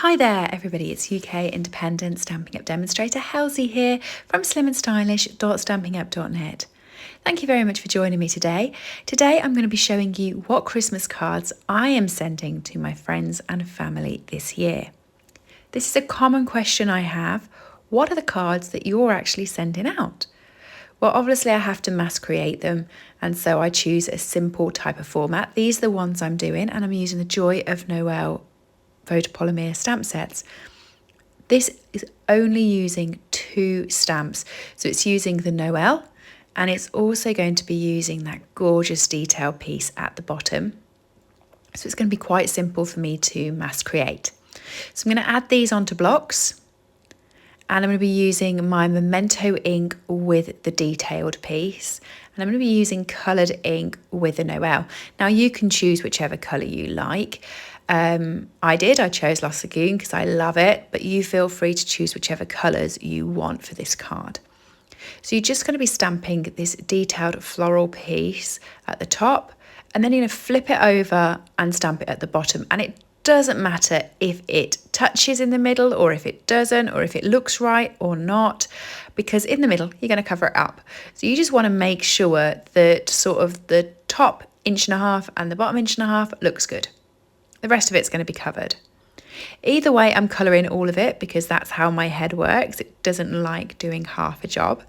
Hi there everybody, it's UK independent Stampin' Up demonstrator Halsey here from slimandstylish.stampinup.net. Thank you very much for joining me today. Today I'm going to be showing you what Christmas cards I am sending to my friends and family this year. This is a common question I have. What are the cards that you're actually sending out? Well, obviously I have to mass create them, and so I choose a simple type of format. These are the ones I'm doing, and I'm using the Joy of Noel photopolymer stamp sets. This is only using 2 stamps, so it's using the Noel, and it's also going to be using that gorgeous detail piece at the bottom. So it's going to be quite simple for me to mass create. So I'm going to add these onto blocks, and I'm going to be using my Memento ink with the detailed piece, and I'm going to be using coloured ink with the Noel. Now you can choose whichever colour you like. I chose Lost Lagoon because I love it, but you feel free to choose whichever colours you want for this card. So you're just going to be stamping this detailed floral piece at the top, and then you're going to flip it over and stamp it at the bottom. And it doesn't matter if it touches in the middle or if it doesn't, or if it looks right or not, because in the middle you're going to cover it up. So you just want to make sure that sort of the top 1.5 inches and the bottom 1.5 inches looks good. The rest of it's going to be covered. Either way, I'm colouring all of it because that's how my head works. It doesn't like doing half a job.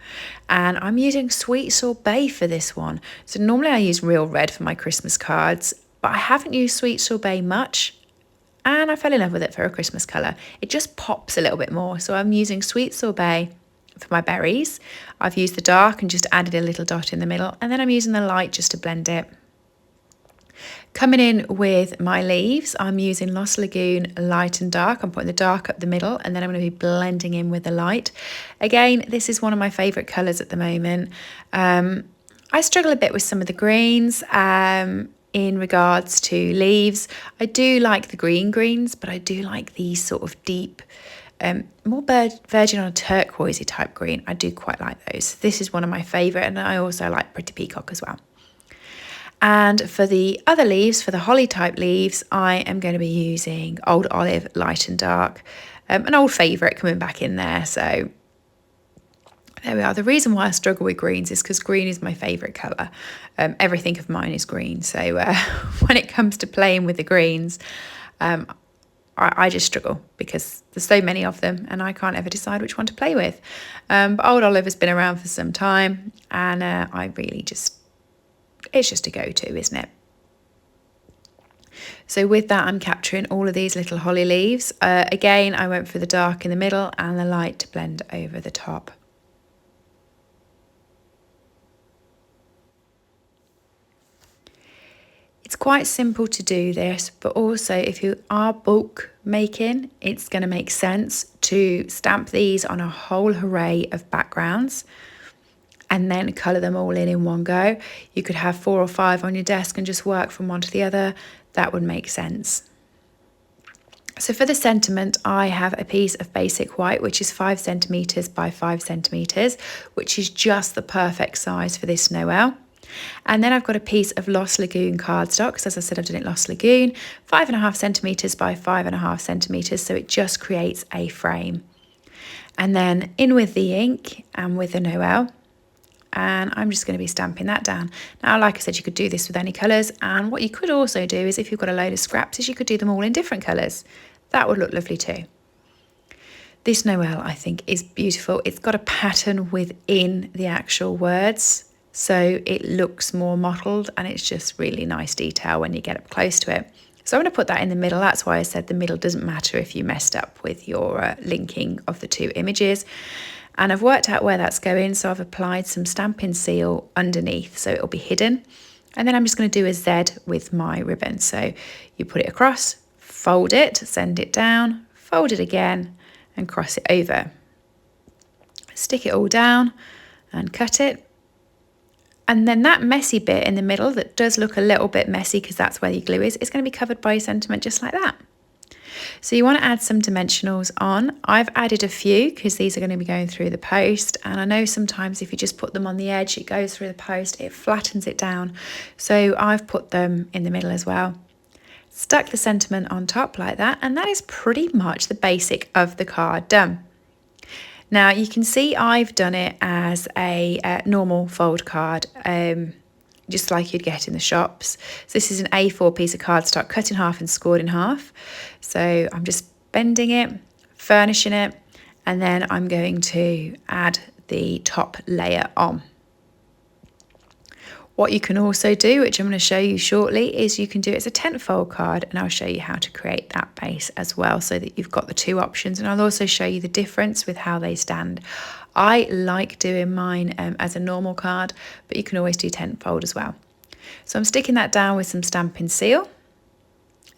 And I'm using Sweet Sorbet for this one. So normally I use Real Red for my Christmas cards, but I haven't used Sweet Sorbet much, and I fell in love with it for a Christmas colour. It just pops a little bit more. So I'm using Sweet Sorbet for my berries. I've used the dark and just added a little dot in the middle, and then I'm using the light just to blend it. Coming in with my leaves, I'm using Lost Lagoon light and dark. I'm putting the dark up the middle, and then I'm going to be blending in with the light. Again, this is one of my favourite colours at the moment. I struggle a bit with some of the greens in regards to leaves. I do like the greens, but I do like these sort of deep, more virgin on a turquoisey type green. I do quite like those. This is one of my favourite, and I also like Pretty Peacock as well. And for the other leaves, for the holly type leaves, I am going to be using Old Olive light and dark, an old favourite coming back in there. So there we are. The reason why I struggle with greens is because green is my favourite colour. Everything of mine is green. So when it comes to playing with the greens, I just struggle because there's so many of them and I can't ever decide which one to play with. But Old Olive has been around for some time, and I really it's just a go-to, isn't it? So with that, I'm capturing all of these little holly leaves. Again, I went for the dark in the middle and the light to blend over the top. It's quite simple to do this, but also if you are bulk making, it's going to make sense to stamp these on a whole array of backgrounds and then colour them all in one go. You could have 4 or 5 on your desk and just work from one to the other. That would make sense. So for the sentiment, I have a piece of basic white, which is 5 centimetres by 5 centimetres, which is just the perfect size for this Noel. And then I've got a piece of Lost Lagoon cardstock, because as I said, I've done it Lost Lagoon, 5.5 centimetres by 5.5 centimetres, so it just creates a frame. And then in with the ink and with the Noel, and I'm just going to be stamping that down. Now, like I said, you could do this with any colours, and what you could also do is, if you've got a load of scraps, is you could do them all in different colours. That would look lovely too. This Noel, I think, is beautiful. It's got a pattern within the actual words, so it looks more mottled, and it's just really nice detail when you get up close to it. So I'm going to put that in the middle. That's why I said the middle doesn't matter if you messed up with your linking of the 2 images. And I've worked out where that's going, so I've applied some Stampin' Seal underneath, so it'll be hidden. And then I'm just going to do a Z with my ribbon. So you put it across, fold it, send it down, fold it again, and cross it over. Stick it all down and cut it. And then that messy bit in the middle that does look a little bit messy because that's where your glue is going to be covered by your sentiment just like that. So you want to add some dimensionals on. I've added a few because these are going to be going through the post, and I know sometimes if you just put them on the edge, it goes through the post, it flattens it down. So I've put them in the middle as well. Stuck the sentiment on top like that, and that is pretty much the basic of the card done. Now you can see I've done it as a normal fold card, just like you'd get in the shops. So this is an A4 piece of cardstock cut in half and scored in half. So I'm just bending it, furnishing it, and then I'm going to add the top layer on. What you can also do, which I'm going to show you shortly, is you can do it as a 10th fold card, and I'll show you how to create that base as well so that you've got the two options, and I'll also show you the difference with how they stand. I like doing mine as a normal card, but you can always do 10th fold as well. So I'm sticking that down with some Stampin' Seal.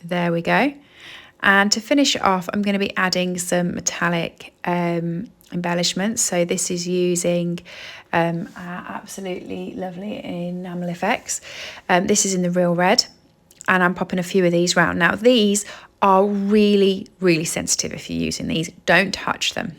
There we go. And to finish it off, I'm going to be adding some metallic embellishments. So this is using our absolutely lovely enamel effects. This is in the Real Red, and I'm popping a few of these round. Now these are really, really sensitive. If you're using these, don't touch them.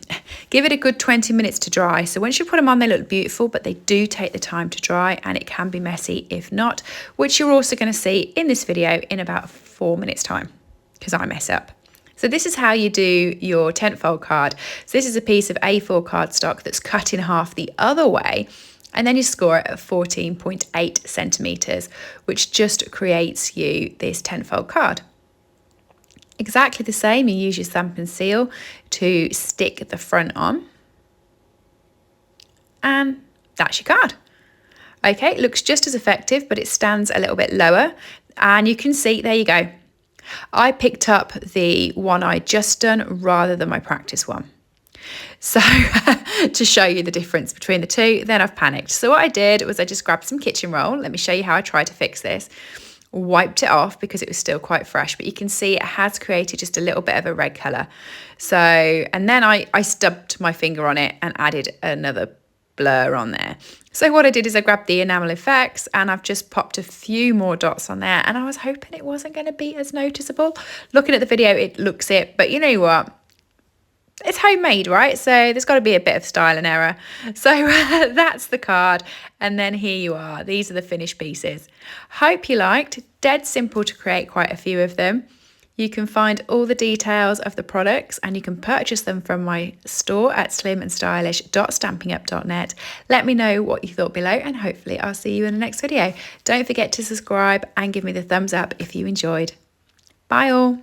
Give it a good 20 minutes to dry. So once you put them on, they look beautiful, but they do take the time to dry, and it can be messy if not, which you're also going to see in this video in about 4 minutes time, because I mess up. So this is how you do your 10th fold card. So this is a piece of A4 cardstock that's cut in half the other way, and then you score it at 14.8 centimetres, which just creates you this 10th fold card. Exactly the same, you use your Stampin' Seal to stick the front on, and that's your card. Okay, it looks just as effective, but it stands a little bit lower, and you can see, there you go. I picked up the one I just done rather than my practice one. So to show you the difference between the two, then I've panicked. So what I did was I just grabbed some kitchen roll. Let me show you how I tried to fix this. Wiped it off because it was still quite fresh, but you can see it has created just a little bit of a red colour. So, and then I stubbed my finger on it and added another blur on there. So what I did is I grabbed the enamel effects and I've just popped a few more dots on there, and I was hoping it wasn't going to be as noticeable. Looking at the video, it looks it, but you know what? It's homemade, right? So there's got to be a bit of style and error. So that's the card. And then here you are. These are the finished pieces. Hope you liked. Dead simple to create quite a few of them. You can find all the details of the products, and you can purchase them from my store at slimandstylish.stampinup.net. Let me know what you thought below, and hopefully I'll see you in the next video. Don't forget to subscribe and give me the thumbs up if you enjoyed. Bye all.